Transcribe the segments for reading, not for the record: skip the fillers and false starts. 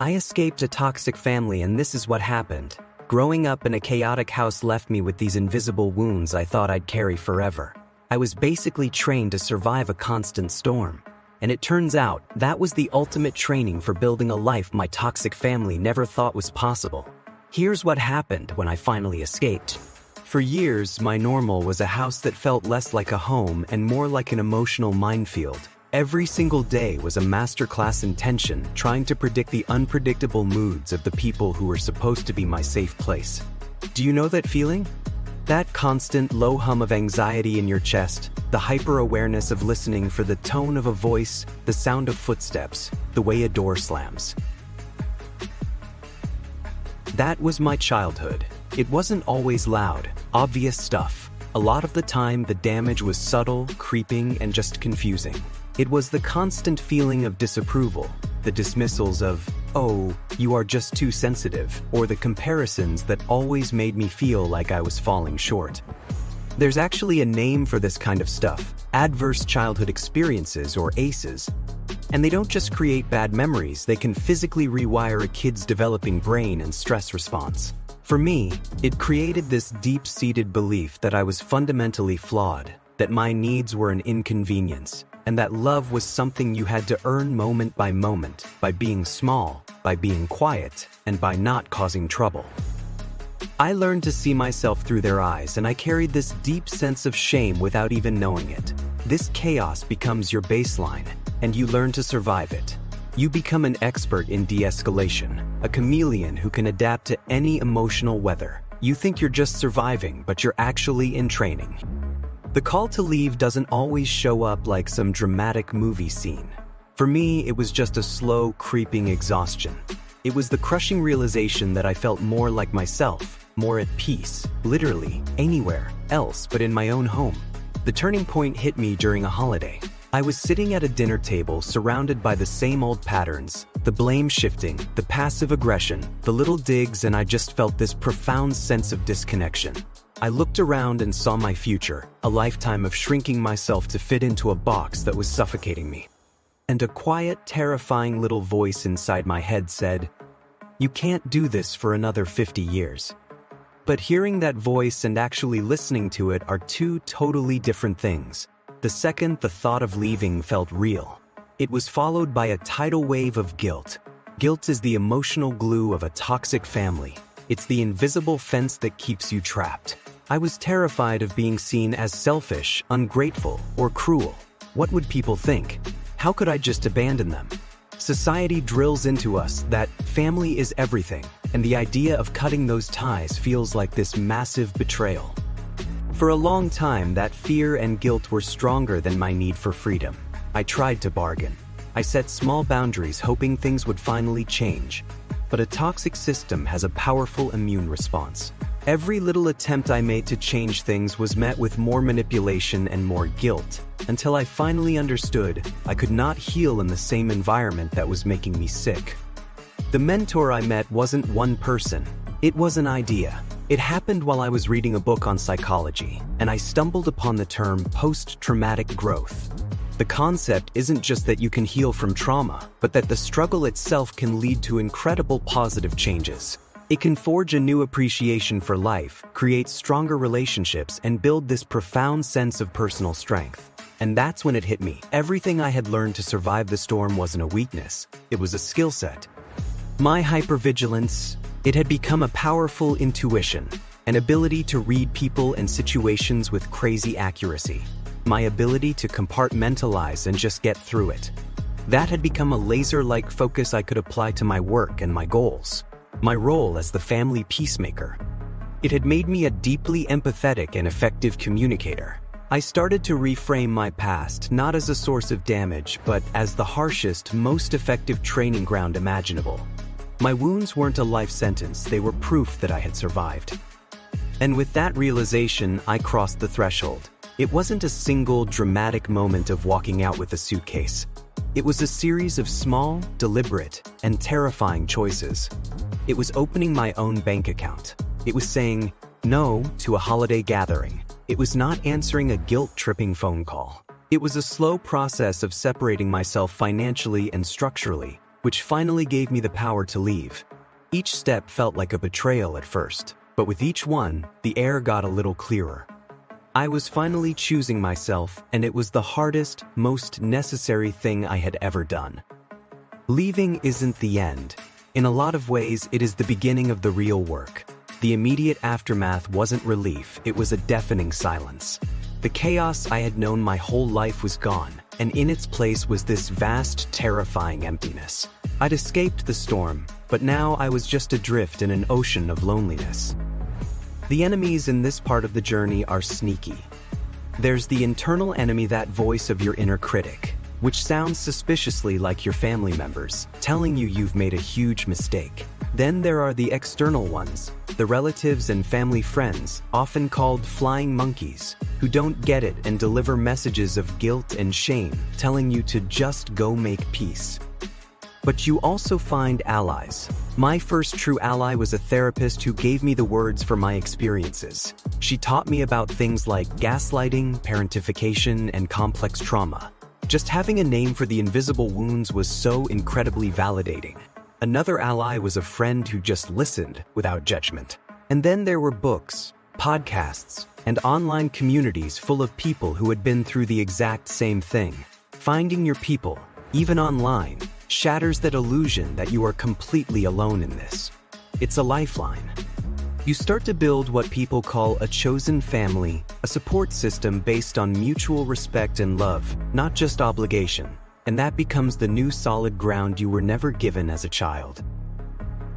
I escaped a toxic family, and this is what happened. Growing up in a chaotic house left me with these invisible wounds I thought I'd carry forever. I was basically trained to survive a constant storm. And it turns out, that was the ultimate training for building a life my toxic family never thought was possible. Here's what happened when I finally escaped. For years, my normal was a house that felt less like a home and more like an emotional minefield. Every single day was a masterclass in tension, trying to predict the unpredictable moods of the people who were supposed to be my safe place. Do you know that feeling? That constant low hum of anxiety in your chest, the hyper-awareness of listening for the tone of a voice, the sound of footsteps, the way a door slams. That was my childhood. It wasn't always loud, obvious stuff. A lot of the time, the damage was subtle, creeping, and just confusing. It was the constant feeling of disapproval, the dismissals of, "Oh, you are just too sensitive," or the comparisons that always made me feel like I was falling short. There's actually a name for this kind of stuff: adverse childhood experiences, or ACEs. And they don't just create bad memories, they can physically rewire a kid's developing brain and stress response. For me, it created this deep-seated belief that I was fundamentally flawed, that my needs were an inconvenience, and that love was something you had to earn moment by moment, by being small, by being quiet, and by not causing trouble. I learned to see myself through their eyes, and I carried this deep sense of shame without even knowing it. This chaos becomes your baseline, and you learn to survive it. You become an expert in de-escalation, a chameleon who can adapt to any emotional weather. You think you're just surviving, but you're actually in training. The call to leave doesn't always show up like some dramatic movie scene. For me, it was just a slow, creeping exhaustion. It was the crushing realization that I felt more like myself, more at peace, literally anywhere else but in my own home. The turning point hit me during a holiday. I was sitting at a dinner table surrounded by the same old patterns, the blame shifting, the passive aggression, the little digs, and I just felt this profound sense of disconnection. I looked around and saw my future, a lifetime of shrinking myself to fit into a box that was suffocating me. And a quiet, terrifying little voice inside my head said, "You can't do this for another 50 years. But hearing that voice and actually listening to it are two totally different things. The second the thought of leaving felt real, it was followed by a tidal wave of guilt. Guilt is the emotional glue of a toxic family. It's the invisible fence that keeps you trapped. I was terrified of being seen as selfish, ungrateful, or cruel. What would people think? How could I just abandon them? Society drills into us that family is everything, and the idea of cutting those ties feels like this massive betrayal. For a long time, that fear and guilt were stronger than my need for freedom. I tried to bargain. I set small boundaries, hoping things would finally change. But a toxic system has a powerful immune response. Every little attempt I made to change things was met with more manipulation and more guilt, until I finally understood I could not heal in the same environment that was making me sick. The mentor I met wasn't one person, it was an idea. It happened while I was reading a book on psychology, and I stumbled upon the term post-traumatic growth. The concept isn't just that you can heal from trauma, but that the struggle itself can lead to incredible positive changes. It can forge a new appreciation for life, create stronger relationships, and build this profound sense of personal strength. And that's when it hit me. Everything I had learned to survive the storm wasn't a weakness, it was a skill set. My hypervigilance, it had become a powerful intuition, an ability to read people and situations with crazy accuracy. My ability to compartmentalize and just get through it. That had become a laser-like focus I could apply to my work and my goals. My role as the family peacemaker. It had made me a deeply empathetic and effective communicator. I started to reframe my past not as a source of damage, but as the harshest, most effective training ground imaginable. My wounds weren't a life sentence, they were proof that I had survived. And with that realization, I crossed the threshold. It wasn't a single dramatic moment of walking out with a suitcase. It was a series of small, deliberate, and terrifying choices. It was opening my own bank account. It was saying no to a holiday gathering. It was not answering a guilt-tripping phone call. It was a slow process of separating myself financially and structurally, which finally gave me the power to leave. Each step felt like a betrayal at first, but with each one, the air got a little clearer. I was finally choosing myself, and it was the hardest, most necessary thing I had ever done. Leaving isn't the end. In a lot of ways, it is the beginning of the real work. The immediate aftermath wasn't relief, it was a deafening silence. The chaos I had known my whole life was gone, and in its place was this vast, terrifying emptiness. I'd escaped the storm, but now I was just adrift in an ocean of loneliness. The enemies in this part of the journey are sneaky. There's the internal enemy, that voice of your inner critic, which sounds suspiciously like your family members, telling you you've made a huge mistake. Then there are the external ones, the relatives and family friends, often called flying monkeys, who don't get it and deliver messages of guilt and shame, telling you to just go make peace. But you also find allies. My first true ally was a therapist who gave me the words for my experiences. She taught me about things like gaslighting, parentification, and complex trauma. Just having a name for the invisible wounds was so incredibly validating. Another ally was a friend who just listened without judgment. And then there were books, podcasts, and online communities full of people who had been through the exact same thing. Finding your people, even online, shatters that illusion that you are completely alone in this. It's a lifeline. You start to build what people call a chosen family, a support system based on mutual respect and love, not just obligation, and that becomes the new solid ground you were never given as a child.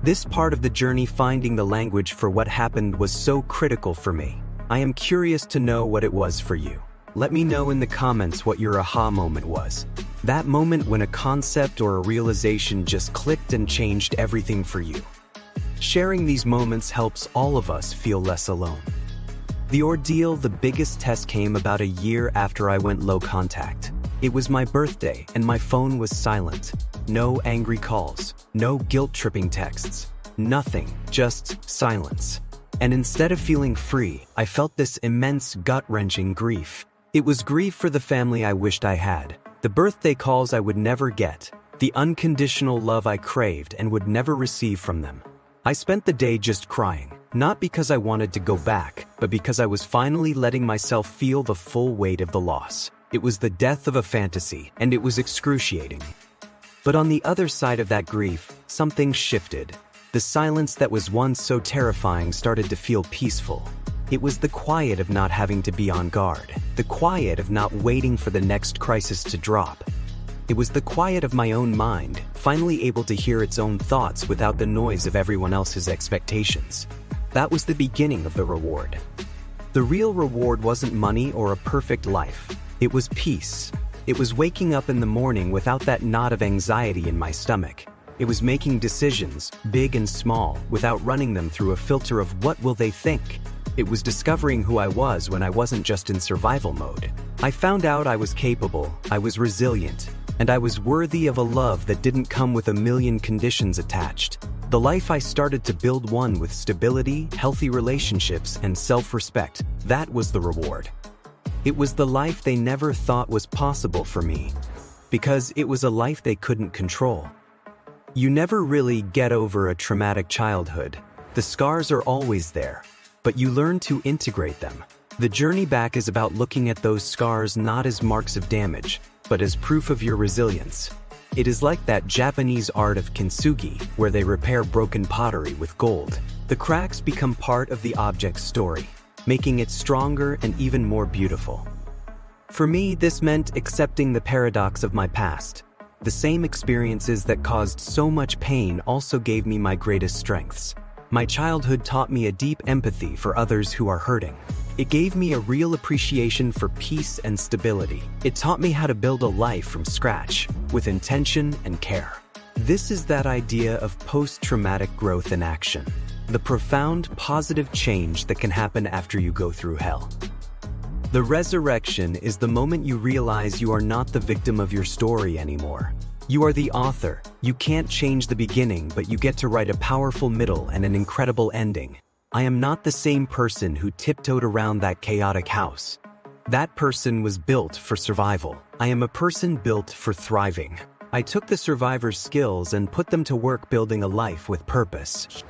This part of the journey, finding the language for what happened, was so critical for me. I am curious to know what it was for you. Let me know in the comments what your aha moment was. That moment when a concept or a realization just clicked and changed everything for you. Sharing these moments helps all of us feel less alone. The ordeal, the biggest test, came about a year after I went low contact. It was my birthday and my phone was silent. No angry calls, no guilt-tripping texts, nothing, just silence. And instead of feeling free, I felt this immense gut-wrenching grief. It was grief for the family I wished I had, the birthday calls I would never get, the unconditional love I craved and would never receive from them. I spent the day just crying, not because I wanted to go back, but because I was finally letting myself feel the full weight of the loss. It was the death of a fantasy, and it was excruciating. But on the other side of that grief, something shifted. The silence that was once so terrifying started to feel peaceful. It was the quiet of not having to be on guard, the quiet of not waiting for the next crisis to drop. It was the quiet of my own mind, finally able to hear its own thoughts without the noise of everyone else's expectations. That was the beginning of the reward. The real reward wasn't money or a perfect life. It was peace. It was waking up in the morning without that knot of anxiety in my stomach. It was making decisions, big and small, without running them through a filter of what will they think. It was discovering who I was when I wasn't just in survival mode. I found out I was capable, I was resilient, and I was worthy of a love that didn't come with a million conditions attached. The life I started to build, one with stability, healthy relationships, and self-respect, that was the reward. It was the life they never thought was possible for me, because it was a life they couldn't control. You never really get over a traumatic childhood. The scars are always there, but you learn to integrate them. The journey back is about looking at those scars not as marks of damage, but as proof of your resilience. It is like that Japanese art of kintsugi, where they repair broken pottery with gold. The cracks become part of the object's story, making it stronger and even more beautiful. For me, this meant accepting the paradox of my past. The same experiences that caused so much pain also gave me my greatest strengths. My childhood taught me a deep empathy for others who are hurting. It gave me a real appreciation for peace and stability. It taught me how to build a life from scratch, with intention and care. This is that idea of post-traumatic growth in action. The profound, positive change that can happen after you go through hell. The resurrection is the moment you realize you are not the victim of your story anymore. You are the author. You can't change the beginning, but you get to write a powerful middle and an incredible ending. I am not the same person who tiptoed around that chaotic house. That person was built for survival. I am a person built for thriving. I took the survivor's skills and put them to work building a life with purpose.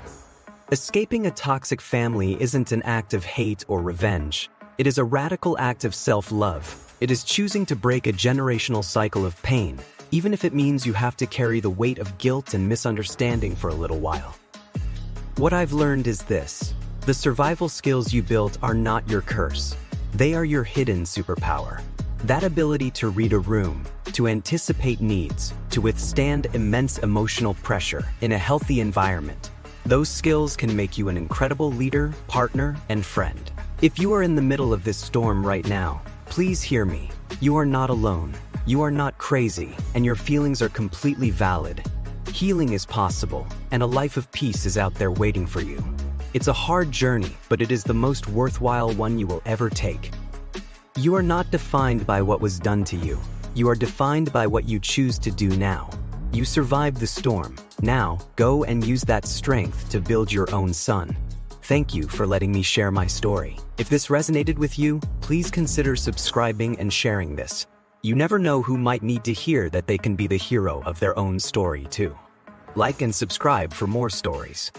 Escaping a toxic family isn't an act of hate or revenge. It is a radical act of self-love. It is choosing to break a generational cycle of pain, even if it means you have to carry the weight of guilt and misunderstanding for a little while. What I've learned is this: the survival skills you built are not your curse. They are your hidden superpower. That ability to read a room, to anticipate needs, to withstand immense emotional pressure in a healthy environment. Those skills can make you an incredible leader, partner, and friend. If you are in the middle of this storm right now, please hear me. You are not alone. You are not crazy, and your feelings are completely valid. Healing is possible, and a life of peace is out there waiting for you. It's a hard journey, but it is the most worthwhile one you will ever take. You are not defined by what was done to you. You are defined by what you choose to do now. You survived the storm. Now, go and use that strength to build your own sun. Thank you for letting me share my story. If this resonated with you, please consider subscribing and sharing this. You never know who might need to hear that they can be the hero of their own story too. Like and subscribe for more stories.